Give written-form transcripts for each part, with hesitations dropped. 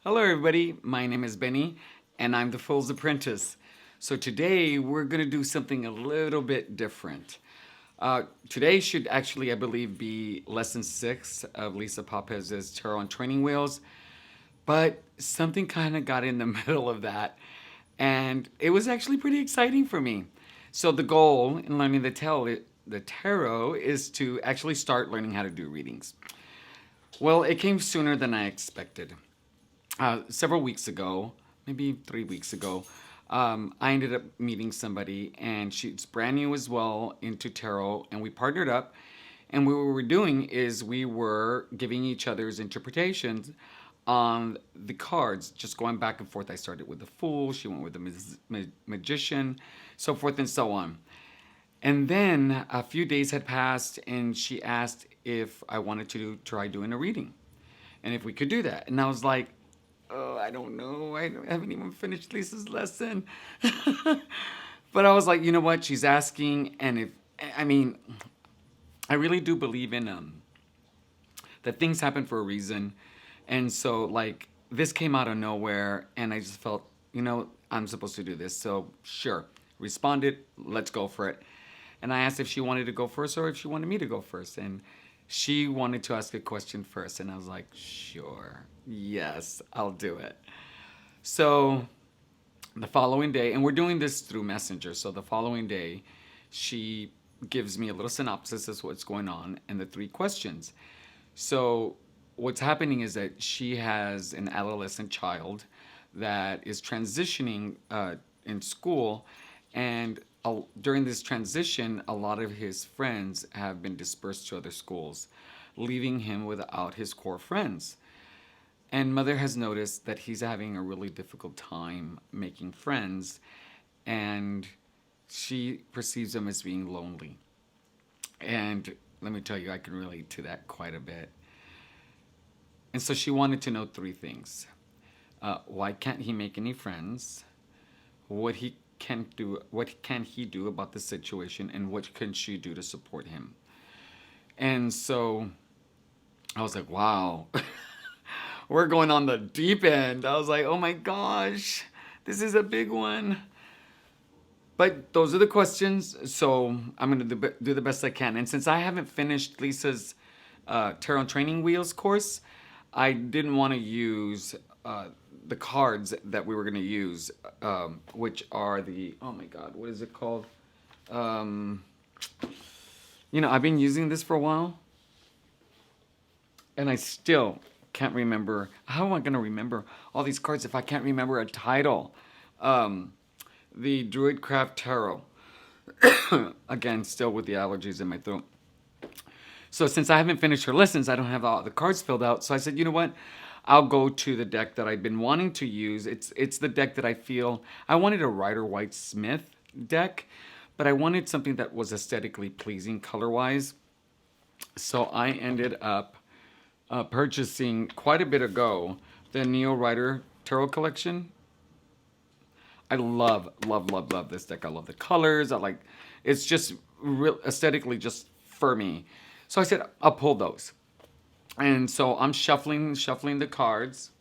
Hello, everybody. My name is Benny, and I'm the Fool's Apprentice. So today we're going to do something a little bit different. Today should actually, I believe, be lesson 6 of Lisa Papez's Tarot on Training Wheels, but something kind of got in the middle of that, and it was actually pretty exciting for me. So the goal in learning the tarot is to actually start learning how to do readings. Well, it came sooner than I expected. Several weeks ago, maybe 3 weeks ago, I ended up meeting somebody, and she's brand new as well into tarot, and we partnered up. And what we were doing is we were giving each other's interpretations on the cards, just going back and forth. I started with the Fool, she went with the Magician, so forth and so on. And then a few days had passed, and she asked if I wanted to try doing a reading and if we could do that. And I was like, oh, I don't know. Haven't even finished Lisa's lesson. But I was like, you know what? She's asking. And I mean, I really do believe in that things happen for a reason. And so, like, this came out of nowhere. And I just felt, I'm supposed to do this. So, sure. Responded. Let's go for it. And I asked if she wanted to go first or if she wanted me to go first. And she wanted to ask a question first. And I was like, sure. Yes, I'll do it. So the following day, and we're doing this through Messenger. So the following day, she gives me a little synopsis of what's going on and the 3 questions. So what's happening is that she has an adolescent child that is transitioning in school, and during this transition, a lot of his friends have been dispersed to other schools, leaving him without his core friends. And Mother has noticed that he's having a really difficult time making friends, and she perceives him as being lonely. And let me tell you, I can relate to that quite a bit. And so she wanted to know 3 things. Why can't he make any friends? What can he do about the situation, and what can she do to support him? And so I was like, wow. We're going on the deep end. I was like, oh my gosh, this is a big one. But those are the questions, so I'm going to do the best I can. And since I haven't finished Lisa's Tarot Training Wheels course, I didn't want to use the cards that we were going to use, which are oh my God, what is it called? I've been using this for a while, and I still can't remember. How am I going to remember all these cards if I can't remember a title? The Druidcraft Tarot. Again, still with the allergies in my throat. So since I haven't finished her lessons, I don't have all the cards filled out. So I said, you know what? I'll go to the deck that I've been wanting to use. It's the deck that I feel I wanted a Rider-Waite-Smith deck, but I wanted something that was aesthetically pleasing color-wise. So I ended up purchasing quite a bit ago the Neo Rider Tarot Collection. I love this deck. I love the colors. It's just real aesthetically just for me. So I said, I'll pull those. And so I'm shuffling the cards.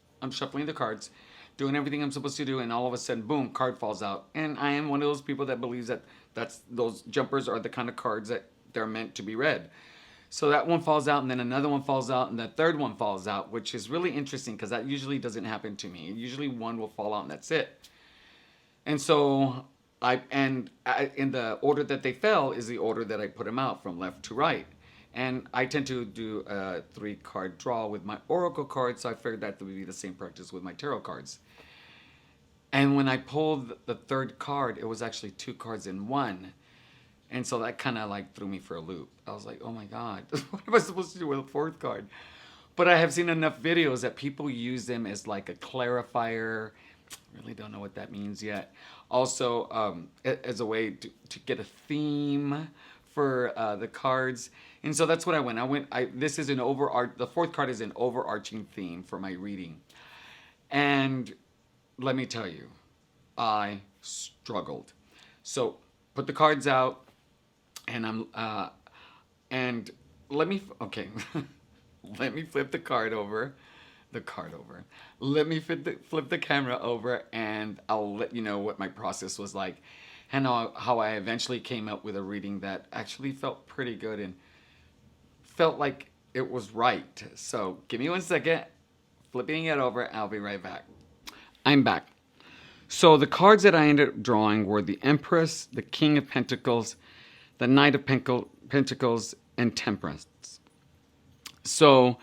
Doing everything I'm supposed to do, and all of a sudden, boom, card falls out. And I am one of those people that believes that those jumpers are the kind of cards that they're meant to be read. So that one falls out, and then another one falls out, and the third one falls out, which is really interesting because that usually doesn't happen to me. Usually one will fall out, and that's it. And so in the order that they fell is the order that I put them out from left to right. And I tend to do a 3-card draw with my Oracle cards, so I figured that would be the same practice with my tarot cards. And when I pulled the 3rd card, it was actually 2 cards in one. And so that kind of threw me for a loop. I was like, oh my God, what am I supposed to do with a 4th card? But I have seen enough videos that people use them as like a clarifier. Really don't know what that means yet. Also, as a way to get a theme for the cards. And so that's what I went. This is the 4th card is an overarching theme for my reading. And let me tell you, I struggled. So put the cards out, and let me flip the card over. the card over. Let me flip the camera over, and I'll let you know what my process was like, and how I eventually came up with a reading that actually felt pretty good and felt like it was right. So give me 1 second, flipping it over, I'll be right back. I'm back. So the cards that I ended up drawing were the Empress, the King of Pentacles, the Knight of Pentacles, and Temperance. So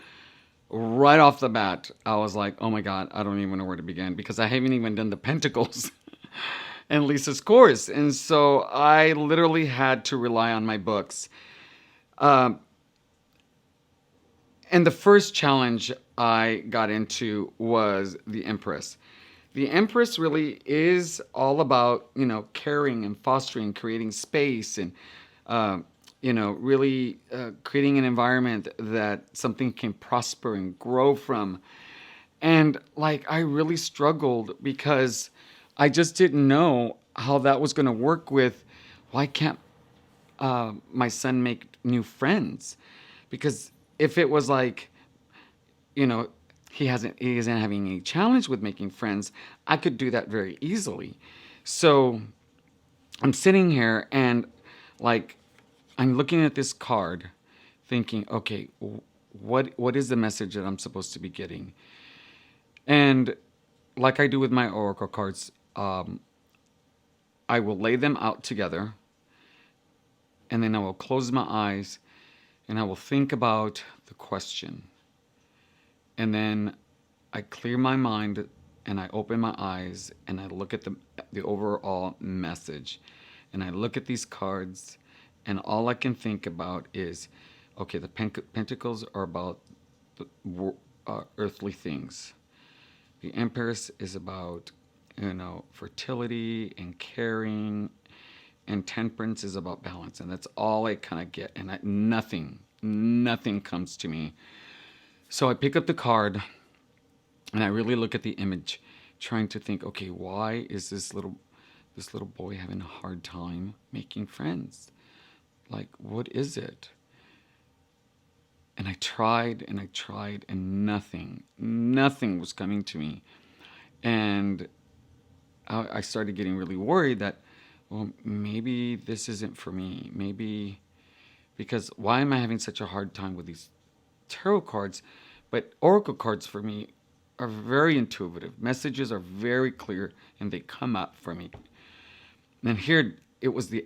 right off the bat, I was like, oh my God, I don't even know where to begin because I haven't even done the Pentacles and Lisa's course. And so I literally had to rely on my books. Um, and the first challenge I got into was the Empress. The Empress really is all about, caring and fostering, creating space, and uh, really creating an environment that something can prosper and grow from. And like, I really struggled because I just didn't know how that was going to work with, why can't my son make new friends? Because if it was like, you know, he isn't having any challenge with making friends, I could do that very easily. So I'm sitting here and like I'm looking at this card thinking, okay, what is the message that I'm supposed to be getting? And like I do with my oracle cards, I will lay them out together, and then I will close my eyes and I will think about the question. And then I clear my mind and I open my eyes and I look at the overall message. And I look at these cards, and all I can think about is, okay, the pentacles are about the earthly things. The Empress is about, fertility and caring, and Temperance is about balance. And that's all I kind of get. And nothing comes to me. So I pick up the card and I really look at the image, trying to think, okay, why is this little boy having a hard time making friends? Like, what is it? And I tried and I tried, and nothing was coming to me. And I started getting really worried that, well, maybe this isn't for me. Maybe, because why am I having such a hard time with these tarot cards? But oracle cards for me are very intuitive. Messages are very clear and they come up for me. And here it was the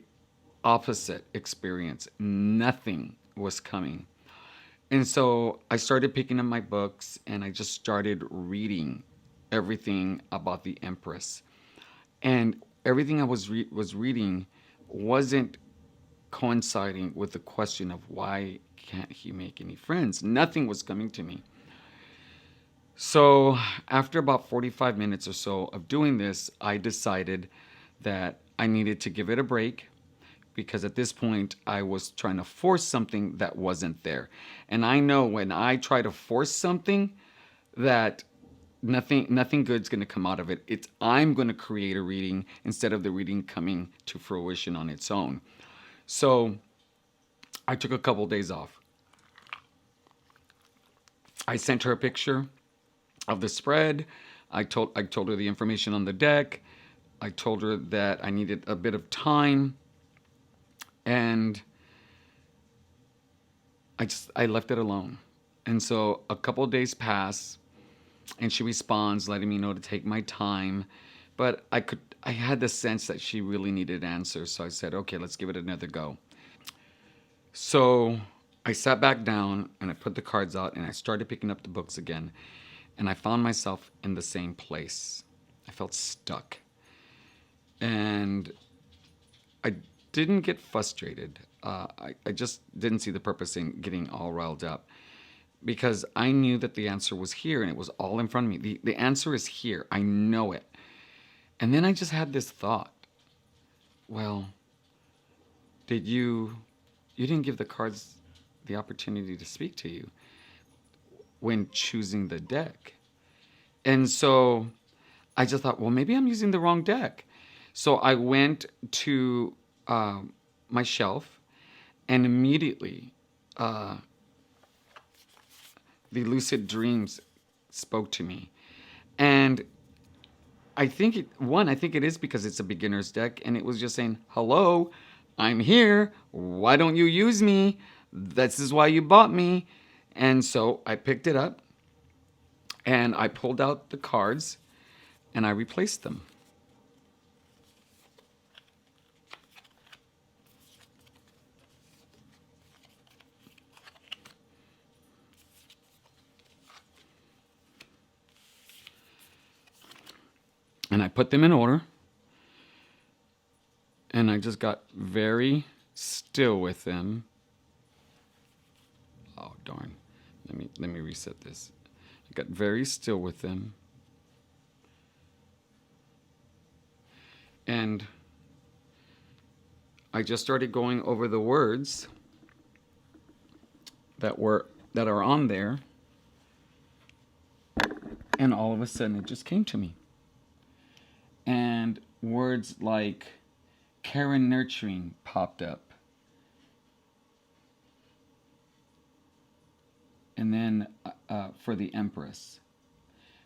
opposite experience. Nothing was coming. And so I started picking up my books and I just started reading everything about the Empress. And everything I was reading wasn't coinciding with the question of why can't he make any friends. Nothing was coming to me. So after about 45 minutes or so of doing this, I decided that I needed to give it a break, because at this point I was trying to force something that wasn't there. And I know when I try to force something, that nothing good's going to come out of it. I'm going to create a reading instead of the reading coming to fruition on its own. So I took a couple days off. I sent her a picture of the spread. I told her the information on the deck. I told her that I needed a bit of time, and I left it alone. And so a couple of days pass, and she responds letting me know to take my time, but I had the sense that she really needed answers, so I said, okay, let's give it another go. So I sat back down and I put the cards out and I started picking up the books again, and I found myself in the same place. I felt stuck. And I didn't get frustrated. I just didn't see the purpose in getting all riled up, because I knew that the answer was here and it was all in front of me. The answer is here. I know it. And then I just had this thought. Well, you didn't give the cards the opportunity to speak to you when choosing the deck. And so I just thought, well, maybe I'm using the wrong deck. So I went to my shelf, and immediately the lucid dreams spoke to me. And I think it is because it's a beginner's deck, and it was just saying, "Hello, I'm here. Why don't you use me? This is why you bought me." And so I picked it up and I pulled out the cards and I replaced them. And I put them in order, and I just got very still with them. Oh darn. Let me reset this. I got very still with them. And I just started going over the words that are on there, and all of a sudden it just came to me. And words like care and nurturing popped up. And then for the Empress,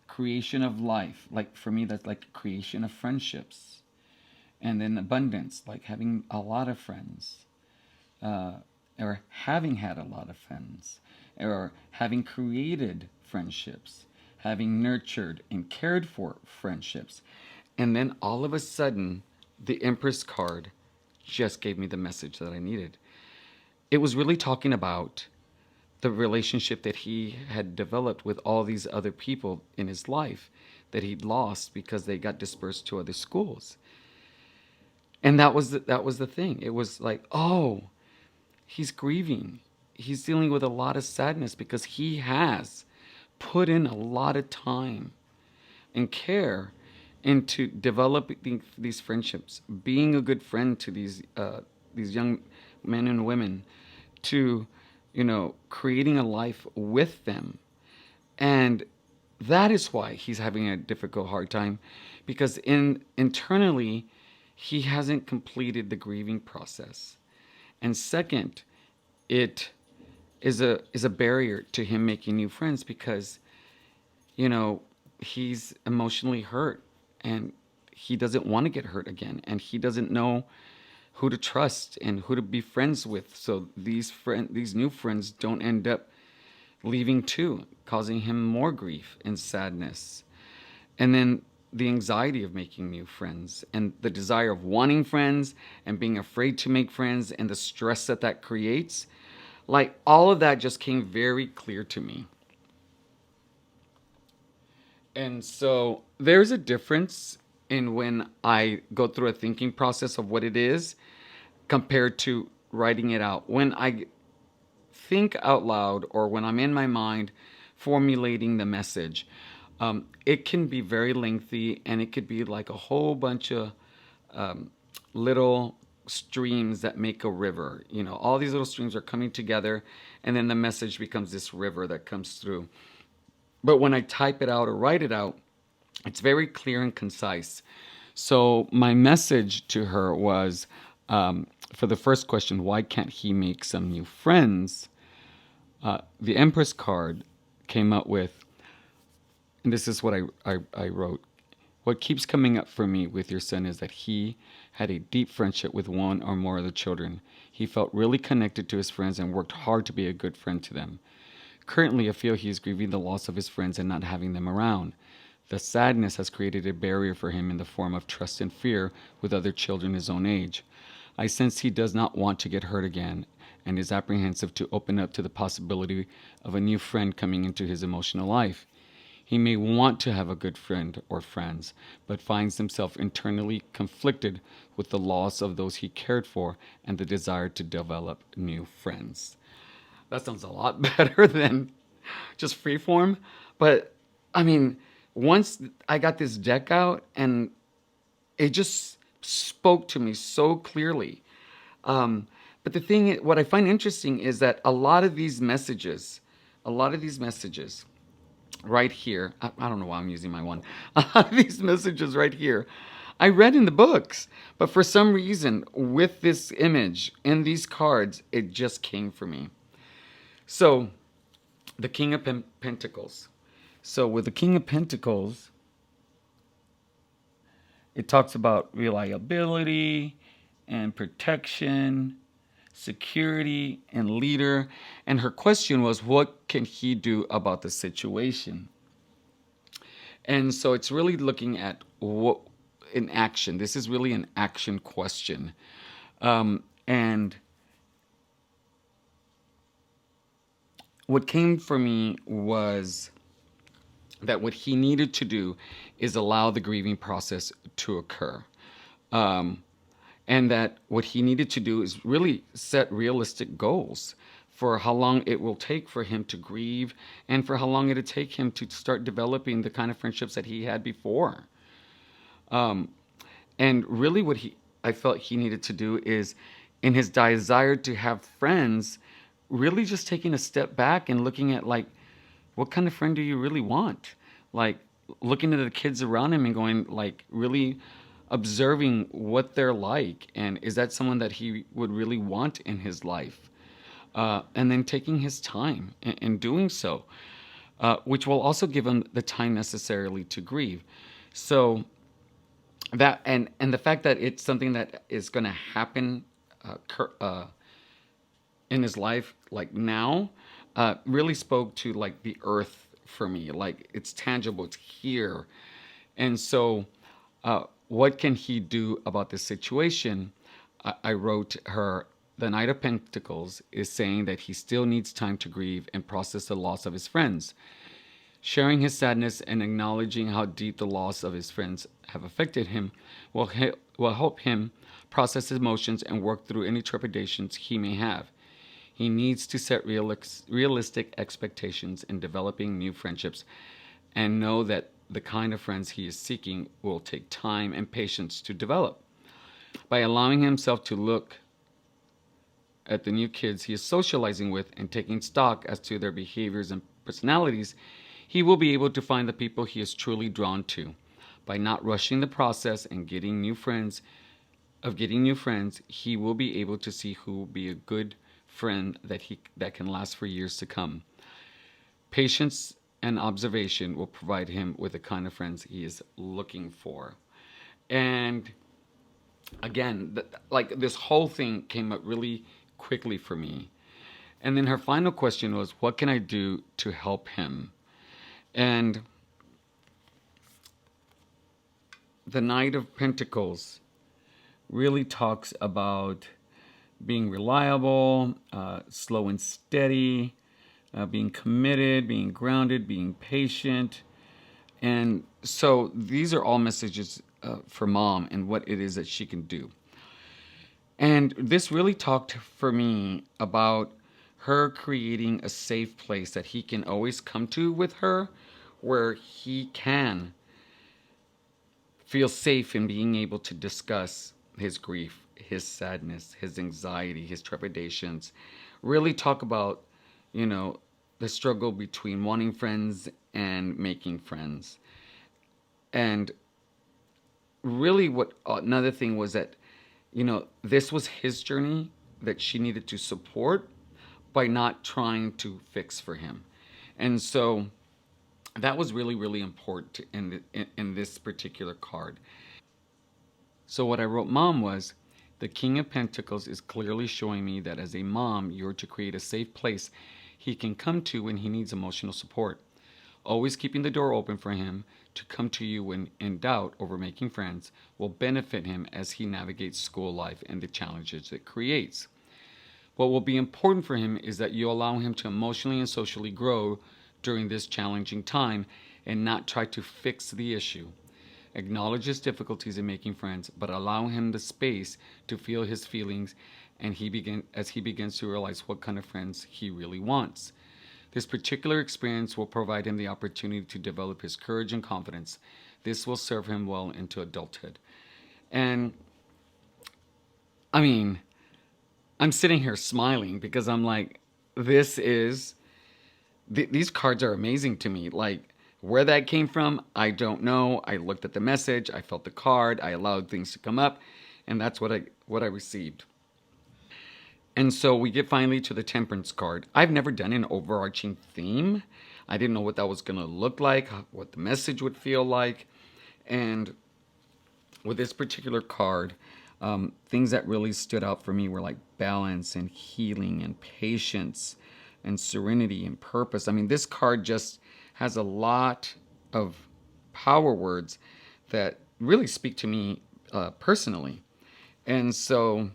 creation of life. Like for me, that's like creation of friendships. And then abundance, like having a lot of friends, or having had a lot of friends, or having created friendships, having nurtured and cared for friendships. And then all of a sudden, the Empress card just gave me the message that I needed. It was really talking about the relationship that he had developed with all these other people in his life that he'd lost because they got dispersed to other schools. And that was the thing. It was like, oh, he's grieving. He's dealing with a lot of sadness because he has put in a lot of time and care into developing these friendships, being a good friend to these young men and women, to creating a life with them. And that is why he's having a difficult hard time, because internally he hasn't completed the grieving process. And second, it is a barrier to him making new friends because he's emotionally hurt and he doesn't want to get hurt again, and he doesn't know who to trust and who to be friends with, so these new friends don't end up leaving too, causing him more grief and sadness. And then the anxiety of making new friends, and the desire of wanting friends and being afraid to make friends, and the stress that creates, like all of that just came very clear to me. And so there's a difference in when I go through a thinking process of what it is compared to writing it out. When I think out loud, or when I'm in my mind formulating the message, it can be very lengthy, and it could be like a whole bunch of little streams that make a river. All these little streams are coming together, and then the message becomes this river that comes through. But when I type it out or write it out, it's very clear and concise. So my message to her was, for the first question, why can't he make some new friends? The Empress card came up with, and this is what I wrote. What keeps coming up for me with your son is that he had a deep friendship with one or more of the children. He felt really connected to his friends and worked hard to be a good friend to them. Currently, I feel he is grieving the loss of his friends and not having them around. The sadness has created a barrier for him in the form of trust and fear with other children his own age. I sense he does not want to get hurt again and is apprehensive to open up to the possibility of a new friend coming into his emotional life. He may want to have a good friend or friends, but finds himself internally conflicted with the loss of those he cared for and the desire to develop new friends. That sounds a lot better than just freeform. But I mean, once I got this deck out, and it just spoke to me so clearly. But the thing, what I find interesting is that a lot of these messages right here, I don't know why I'm using my one, a lot of these messages right here, I read in the books, but for some reason, with this image and these cards, it just came for me. So, the King of Pentacles. So with the King of Pentacles, it talks about reliability and protection, security, and leader. And her question was, what can he do about the situation? And so it's really looking at what in action. This is really an action question. And what came for me was that what he needed to do is allow the grieving process to occur. Um, and that what he needed to do is really set realistic goals for how long it will take for him to grieve and for how long it'll take him to start developing the kind of friendships that he had before. And really, what I felt he needed to do is, in his desire to have friends, really just taking a step back and looking at like, what kind of friend do you really want? Like looking at the kids around him and going like really observing what they're like, and is that someone that he would really want in his life? And then taking his time in doing so, which will also give him the time necessarily to grieve. So that and the fact that it's something that is going to happen in his life like now really spoke to like the earth for me. Like it's tangible, it's here. And so what can he do about this situation? I wrote her, the Knight of Pentacles is saying that he still needs time to grieve and process the loss of his friends. Sharing his sadness and acknowledging how deep the loss of his friends have affected him will help him process his emotions and work through any trepidations he may have. He needs to set realistic expectations in developing new friendships and know that the kind of friends he is seeking will take time and patience to develop. By allowing himself to look at the new kids he is socializing with and taking stock as to their behaviors and personalities, he will be able to find the people he is truly drawn to. By not rushing the process and getting new friends, he will be able to see who will be a good friend that can last for years to come. Patience and observation will provide him with the kind of friends he is looking for. And again, like this whole thing came up really quickly for me. And then her final question was, what can I do to help him? And the Knight of Pentacles really talks about being reliable, slow and steady, being committed, being grounded, being patient. And so these are all messages for mom and what it is that she can do. And this really talked for me about her creating a safe place that he can always come to with her, where he can feel safe in being able to discuss his grief, his sadness, his anxiety, his trepidations. Really talk about, you know, the struggle between wanting friends and making friends. And really, what another thing was that, you know, this was his journey that she needed to support by not trying to fix for him. And so that was really, really important in this particular card. So what I wrote mom was, the King of Pentacles is clearly showing me that as a mom, you're to create a safe place he can come to when he needs emotional support. Always keeping the door open for him to come to you when in doubt over making friends will benefit him as he navigates school life and the challenges it creates. What will be important for him is that you allow him to emotionally and socially grow during this challenging time and not try to fix the issue. Acknowledge his difficulties in making friends, but allow him the space to feel his feelings and as he begins to realize what kind of friends he really wants. This particular experience will provide him the opportunity to develop his courage and confidence. This will serve him well into adulthood. And I mean, I'm sitting here smiling because I'm like, these cards are amazing to me. Like, where that came from, I don't know. I looked at the message, I felt the card, I allowed things to come up, and that's what I received. And so we get finally to the Temperance card. I've never done an overarching theme. I didn't know what that was going to look like, what the message would feel like. And with this particular card, things that really stood out for me were like balance and healing and patience and serenity and purpose. I mean, this card just has a lot of power words that really speak to me personally. And so,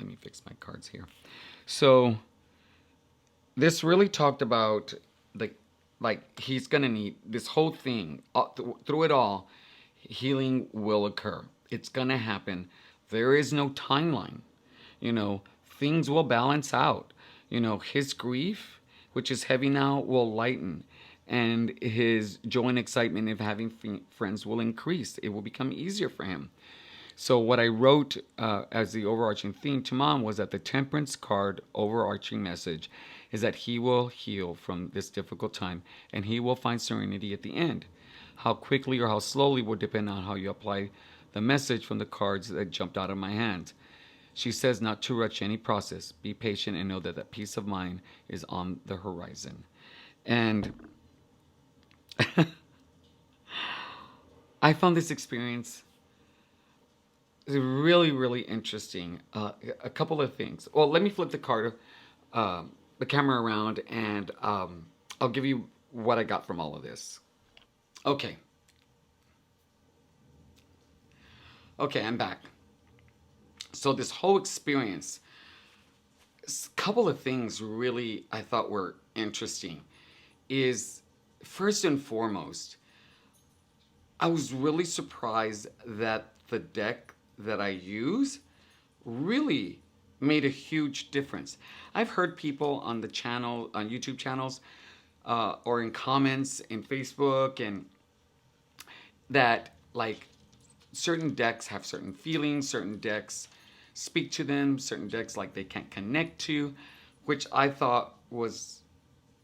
let me fix my cards here. So, this really talked about the like he's gonna need this whole thing through it all. Healing will occur. It's gonna happen. There is no timeline. You know, things will balance out. You know, his grief, which is heavy now, will lighten, and his joy and excitement of having friends will increase. It will become easier for him. So what I wrote as the overarching theme to Mom was that the Temperance card overarching message is that he will heal from this difficult time and he will find serenity at the end. How quickly or how slowly will depend on how you apply the message from the cards that jumped out of my hand. She says not to rush any process. Be patient and know that that peace of mind is on the horizon. And I found this experience really, really interesting. A couple of things. Well, let me flip the camera around, and I'll give you what I got from all of this. Okay. Okay, I'm back. So this whole experience, a couple of things really I thought were interesting. Is first and foremost, I was really surprised that the deck that I use really made a huge difference. I've heard people on the channel, on YouTube channels, or in comments in Facebook, and that like certain decks have certain feelings, certain decks speak to them, certain decks like they can't connect to, which I thought was,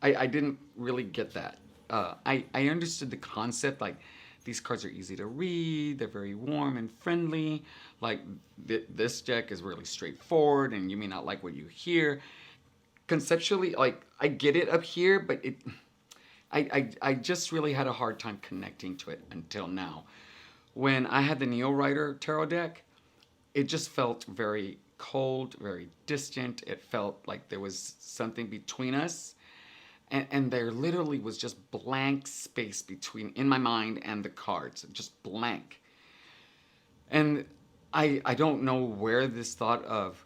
I didn't really get that. I understood the concept, like these cards are easy to read, they're very warm and friendly, like this deck is really straightforward and you may not like what you hear. Conceptually, like I get it up here, but I just really had a hard time connecting to it until now. When I had the Neo Rider tarot deck, it just felt very cold, very distant. It felt like there was something between us. And there literally was just blank space between in my mind and the cards, just blank. And I don't know where this thought of,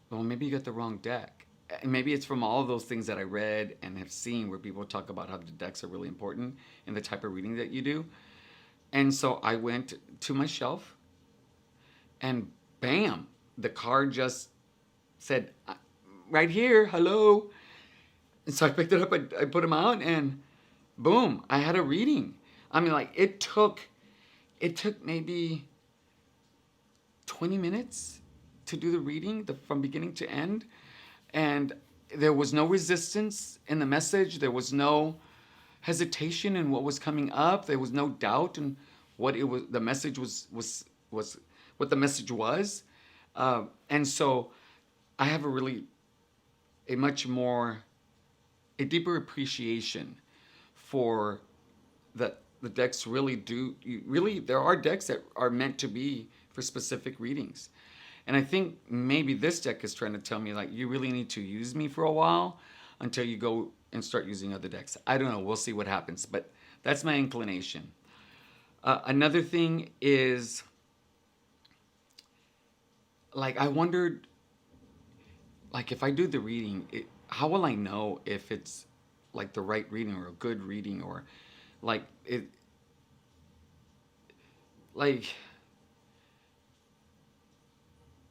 well, maybe you got the wrong deck. And maybe it's from all of those things that I read and have seen where people talk about how the decks are really important in the type of reading that you do. And so I went to my shelf and bam, the card just said, right here, hello. And so I picked it up, I put them out, and boom, I had a reading. I mean, like, it took maybe 20 minutes to do the reading from beginning to end. And there was no resistance in the message. There was no hesitation in what was coming up. There was no doubt in what it was. The message was what the message was. And so I have a deeper appreciation for that the decks really do. Really, there are decks that are meant to be for specific readings. And I think maybe this deck is trying to tell me, like, you really need to use me for a while until you go and start using other decks. I don't know. We'll see what happens. But that's my inclination. Another thing is, like, I wondered, like, if I do the reading, how will I know if it's, like, the right reading or a good reading, or, like, like,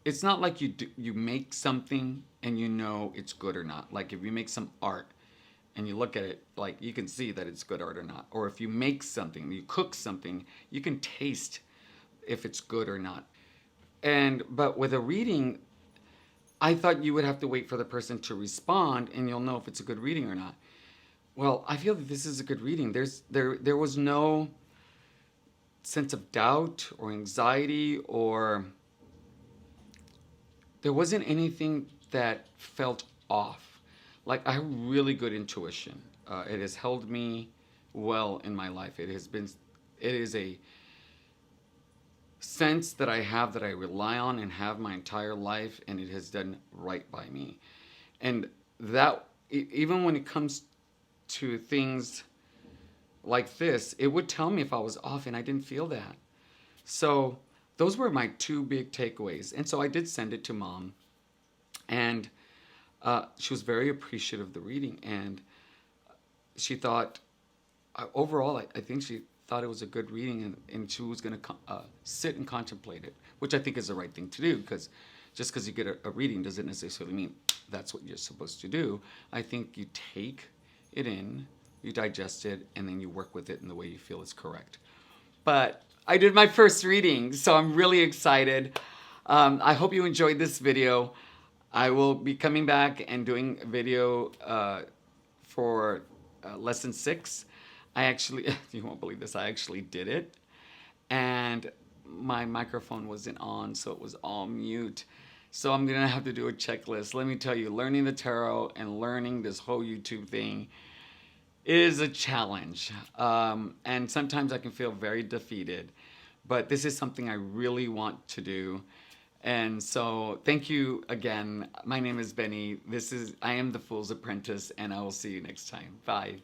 it's not like you make something and you know it's good or not. Like if you make some art and you look at it, like you can see that it's good art or not. Or if you make something, you cook something, you can taste if it's good or not. But with a reading, I thought you would have to wait for the person to respond and you'll know if it's a good reading or not. Well, I feel that this is a good reading. There was no sense of doubt or anxiety, or there wasn't anything that felt off. like I have really good intuition. It has held me well in my life. It is a sense that I have that I rely on and have my entire life, and it has done right by me. And that, even when it comes to things like this, it would tell me if I was off, and I didn't feel that. So those were my two big takeaways. And so I did send it to mom, and she was very appreciative of the reading, and she thought, overall, I think she thought it was a good reading, and she was going to sit and contemplate it, which I think is the right thing to do, because just because you get a reading doesn't necessarily mean that's what you're supposed to do. I think you take it in, you digest it, and then you work with it in the way you feel is correct. But I did my first reading, so I'm really excited. I hope you enjoyed this video. I will be coming back and doing a video for lesson 6. I actually, you won't believe this, I actually did it. And my microphone wasn't on, so it was all mute. So I'm gonna have to do a checklist. Let me tell you, learning the tarot and learning this whole YouTube thing is a challenge. And sometimes I can feel very defeated. But this is something I really want to do. And so thank you again. My name is Benny. I am the Fool's Apprentice, and I will see you next time. Bye.